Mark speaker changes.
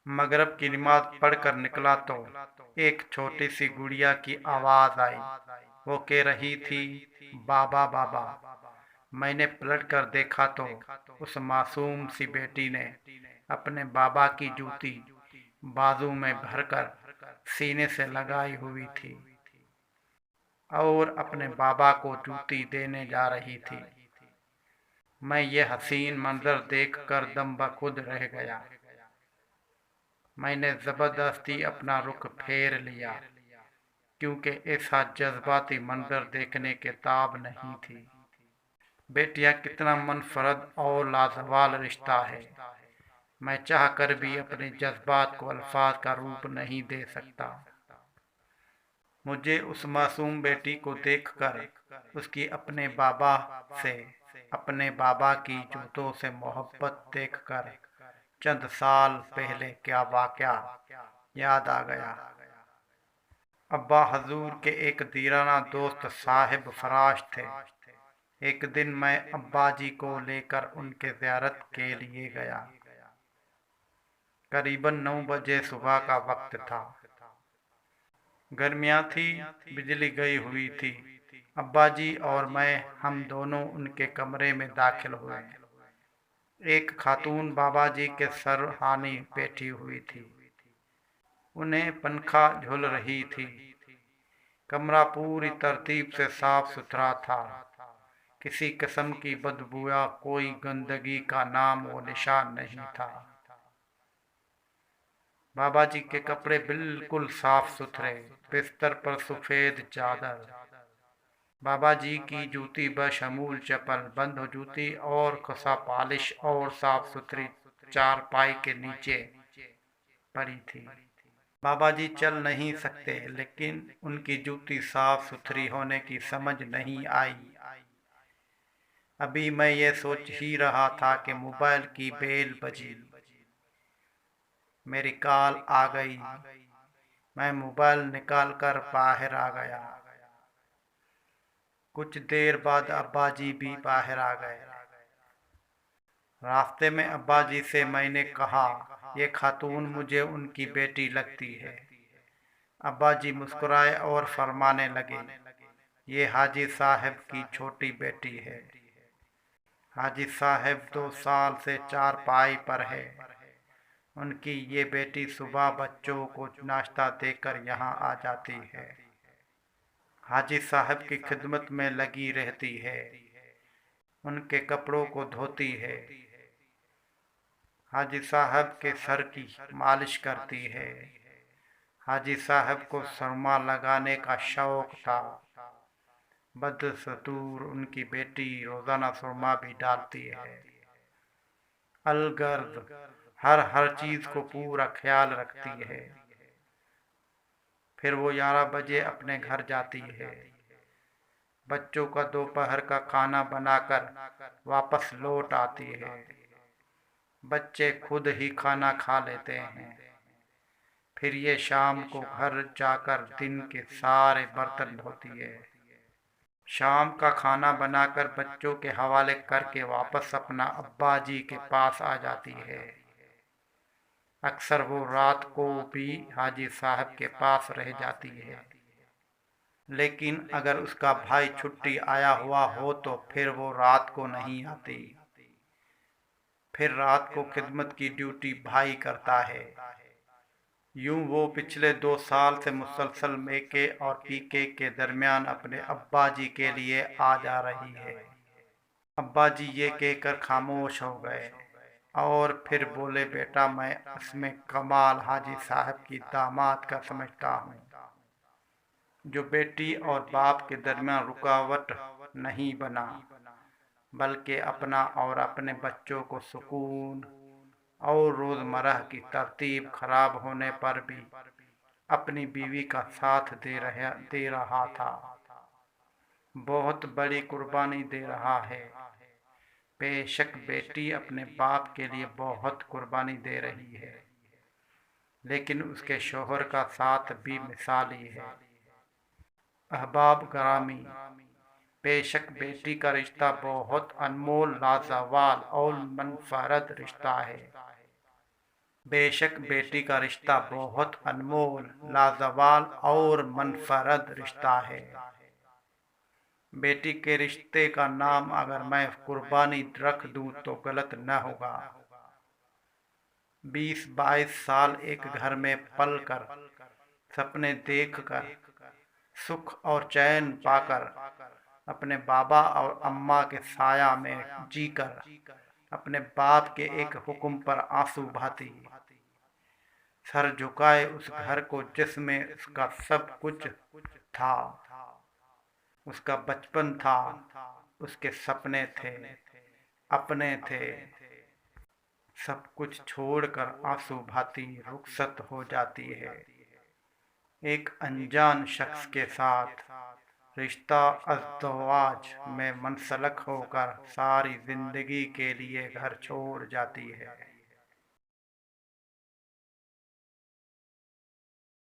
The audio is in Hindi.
Speaker 1: मगरिब की नमाज पढ़कर निकला तो एक छोटी सी गुड़िया की आवाज आई। वो कह रही थी, बाबा बाबा। मैंने पलट कर देखा तो उस मासूम सी बेटी ने अपने बाबा की जूती बाजू में भरकर सीने से लगाई हुई थी और अपने बाबा को जूती देने जा रही थी। मैं ये हसीन मंजर देखकर दम बखुद रह गया। मैंने जबरदस्ती अपना रुख फेर लिया, क्योंकि ऐसा जज्बाती मंजर देखने के ताब नहीं थी। बेटियां कितना मुनफरद और लाजवाल रिश्ता है। मैं चाह कर भी अपने जज्बात को अल्फाज का रूप नहीं दे सकता। मुझे उस मासूम बेटी को देखकर उसकी अपने बाबा से, अपने बाबा की जूतों से मोहब्बत देखकर चंद साल पहले क्या वाक़या याद आ गया। अब्बा हजूर के एक दीराना दोस्त साहिब फराश थे। एक दिन मैं अब्बा जी को लेकर उनके ज़ियारत के लिए गया। करीबन 9 बजे सुबह का वक्त था। गर्मियाँ थी, बिजली गई हुई थी। अब्बा जी और मैं, हम दोनों उनके कमरे में दाखिल हुए। एक खातून बाबा जी के सरहानी बैठी हुई थी। उन्हें पंखा झूल रही थी। कमरा पूरी तरतीब से साफ सुथरा था। किसी किस्म की बदबू या कोई गंदगी का नाम व निशान नहीं था। बाबा जी के कपड़े बिल्कुल साफ सुथरे, बिस्तर पर सफेद चादर। बाबा जी की जूती बशमूल चप्पल, बंद जूती और खसा पॉलिश और साफ सुथरी चारपाई के नीचे पड़ी थी। बाबा जी चल नहीं सकते, लेकिन उनकी जूती साफ सुथरी होने की समझ नहीं आई। अभी मैं ये सोच ही रहा था कि मोबाइल की बेल बजी। मेरी कॉल आ गई। मैं मोबाइल निकाल कर बाहर आ गया। कुछ देर बाद अब्बा जी भी बाहर आ गए। रास्ते में अब्बा जी से मैंने कहा, ये खातून मुझे उनकी बेटी लगती है। अब्बा जी मुस्कुराए और फरमाने लगे, ये हाजी साहब की छोटी बेटी है। हाजी साहब 2 साल से चारपाई पर है। उनकी ये बेटी सुबह बच्चों को नाश्ता देकर यहाँ आ जाती है। हाजी साहब की खिदमत में लगी रहती है, उनके कपड़ों को धोती है, हाजी साहब के सर की मालिश करती है। हाजी साहब को सुरमा लगाने का शौक था। बदस्तूर उनकी बेटी रोजाना सुरमा भी डालती है। अलगर्द हर चीज को पूरा ख्याल रखती है। फिर वो 11 बजे अपने घर जाती है। बच्चों का दोपहर का खाना बनाकर वापस लौट आती है। बच्चे खुद ही खाना खा लेते हैं। फिर ये शाम को घर जाकर दिन के सारे बर्तन धोती है। शाम का खाना बनाकर बच्चों के हवाले करके वापस अपना अब्बा जी के पास आ जाती है। अक्सर वो रात को भी हाजी साहब के पास रह जाती है। लेकिन अगर उसका भाई छुट्टी आया हुआ हो तो फिर वो रात को नहीं आती। फिर रात को खिदमत की ड्यूटी भाई करता है। यूं वो पिछले 2 साल से मुसलसल मेके और पीके के दरमियान अपने अब्बा जी के लिए आ जा रही है। अब्बा जी ये कहकर खामोश हो गए और फिर बोले, बेटा मैं इसमें कमाल हाजी साहब की दामाद का समझता हूँ, जो बेटी और बाप के दरमियान रुकावट नहीं बना, बल्कि अपना और अपने बच्चों को सुकून और रोज़मर्रा की तरतीब खराब होने पर भी अपनी बीवी का साथ दे रहा था। बहुत बड़ी कुर्बानी दे रहा है। बेशक बेटी अपने बाप के लिए बहुत कुर्बानी दे रही है, लेकिन उसके शोहर का साथ भी मिसाली है। अहबाब ग्रामी, बेशक बेटी का रिश्ता बहुत अनमोल, लाजवाल और मुनफरद रिश्ता है। बेशक बेटी का रिश्ता बहुत अनमोल, लाजवाल और मुनफरद रिश्ता है। बेटी के रिश्ते का नाम अगर मैं कुर्बानी रख दूं तो गलत न होगा। 20-22 साल एक घर में पल कर, सपने देख कर, सुख और चैन पाकर, अपने बाबा और अम्मा के साया में जीकर, अपने बाप के एक हुक्म पर आंसू बहाती, सर झुकाए उस घर को जिसमें उसका सब कुछ था, उसका बचपन था, उसके सपने थे, अपने थे, सब कुछ छोड़कर आंसू बहाती रुखसत हो जाती है। एक अनजान शख्स के साथ रिश्ता अज़दवाज में मुंसलक होकर सारी जिंदगी के लिए घर छोड़ जाती है।